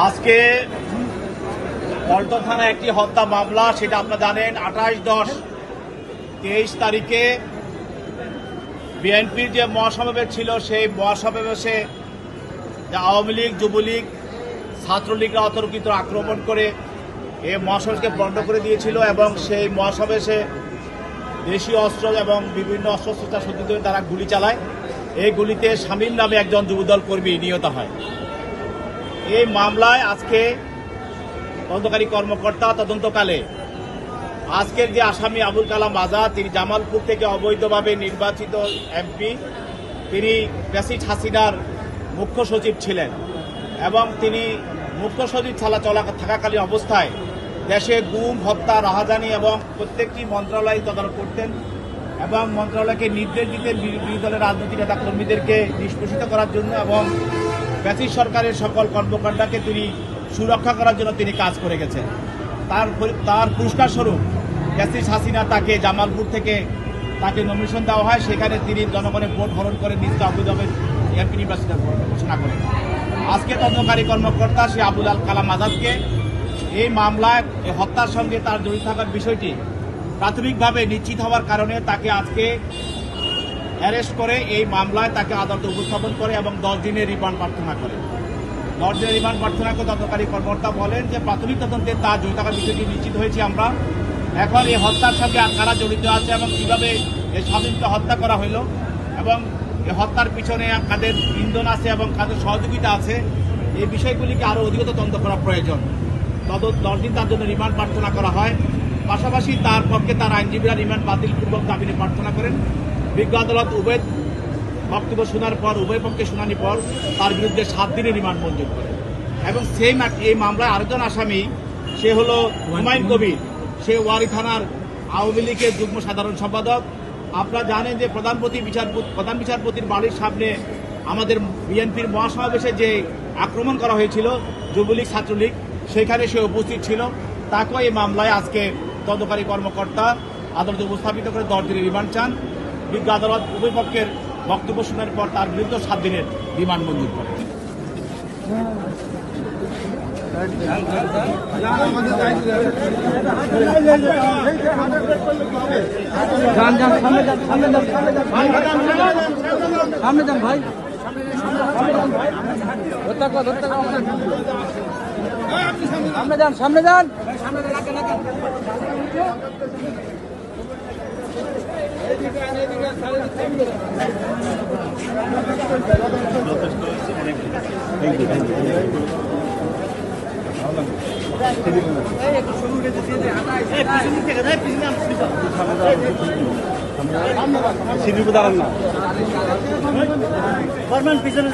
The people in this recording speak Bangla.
আজকে পল্টন থানায় একটি হত্যা মামলা, সেটা আপনারা জানেন 28/10/23 তারিখে বিএনপির যে মহাসমাবেশ ছিল, সেই মহাসমাবেশে আওয়ামী লীগ, যুবলীগ, ছাত্রলীগরা অতর্কিত আক্রমণ করে এই মহাসমাবেশকে বন্ধ করে দিয়েছিল এবং সেই মহাসমাবেশে দেশীয় অস্ত্র এবং বিভিন্ন অস্ত্রশস্ত্র সজ্জিত হয়ে তারা গুলি চালায়। এই গুলিতে শামীম নামে একজন যুবদল কর্মী নিহত হয়। এই মামলায় আজকে তদন্তকারী কর্মকর্তা তদন্তকালে আজকের যে আসামি আবুল কালাম আজাদ, তিনি জামালপুর থেকে অবৈধভাবে নির্বাচিত এমপি, তিনি প্রেসিডেন্ট হাসিনার মুখ্য সচিব ছিলেন এবং তিনি মুখ্য সচিব থাকাকালীন অবস্থায় দেশে গুম, হত্যা, রাহাজানি এবং প্রত্যেকটি মন্ত্রণালয় তদারক করতেন এবং মন্ত্রণালয়কে নির্দেশ দিতেন বিরোধী দলের রাজনৈতিক নেতা কর্মীদেরকে নিষ্পেষিত করার জন্য এবং ব্যাসিস সরকারের সকল কর্মকাণ্ডকে তিনি সুরক্ষা করার জন্য তিনি কাজ করে গেছেন। তার পুরস্কার স্বরূপ ব্যাসিস হাসিনা তাকে জামালপুর থেকে তাকে নমিনেশন দেওয়া হয়। সেখানে তিনি জনগণের ভোট হরণ করে নিজকে অবৈধভাবে এমপি নির্বাচিত ঘোষণা করেন। আজকে তদন্তকারী কর্মকর্তা সে আবুল কালাম আজাদকে এই মামলায় হত্যার সঙ্গে তার জড়িত থাকার বিষয়টি প্রাথমিকভাবে নিশ্চিত হওয়ার কারণে তাকে আজকে অ্যারেস্ট করে এই মামলায় তাকে আদালতে উপস্থাপন করে এবং 10 দিনের রিমান্ড প্রার্থনা করে। 10 দিনের রিমান্ড প্রার্থনা করে তদন্তকারী কর্মকর্তা বলেন যে প্রাথমিক তদন্তে তার জড়িত থাকার বিষয়টি নিশ্চিত হয়েছে আমরা। এখন এই হত্যার সঙ্গে আর কারা জড়িত আছে এবং কীভাবে এই শামীমকে হত্যা করা হলো এবং এই হত্যার পিছনে কাদের ইন্ধন আছে এবং কাদের সহযোগিতা আছে, এই বিষয়গুলিকে আরও অধিকতর তদন্ত করা প্রয়োজন। 10 দিন তার জন্য রিমান্ড প্রার্থনা করা হয়। পাশাপাশি তার পক্ষে তার আইনজীবীরা রিমান্ড বাতিলপূর্বক জামিনে প্রার্থনা করেন। বিজ্ঞ আদালত উভয় বক্তব্য শোনার পর, উভয় পক্ষে শুনানি পর তার বিরুদ্ধে 7 দিনের রিমান্ড মঞ্জুর করে এবং সেই এই মামলায় আরেকজন আসামি, সে হলো হুমায়ুন কবির, সে ওয়ারী থানার আওয়ামী লীগের যুগ্ম সাধারণ সম্পাদক। আপনারা জানেন যে প্রধান বিচারপতির বাড়ির সামনে আমাদের বিএনপির মহাসমাবেশে যে আক্রমণ করা হয়েছিল যুবলীগ, ছাত্রলীগ, সেখানে সে উপস্থিত ছিল। তাকেও এই মামলায় আজকে তদন্তকারী কর্মকর্তা আদালতে উপস্থাপিত করে 10 দিনের রিমান্ড চান। বিজ্ঞ আদালত উভয় পক্ষের বক্তব্য শোনার পর তার বিরুদ্ধে 7 দিনের রিমান্ড মঞ্জুর করে। সামনে যান ভাই, সামনে যান। সিঁড়ির উপর দাঁড়ান না, পিছনে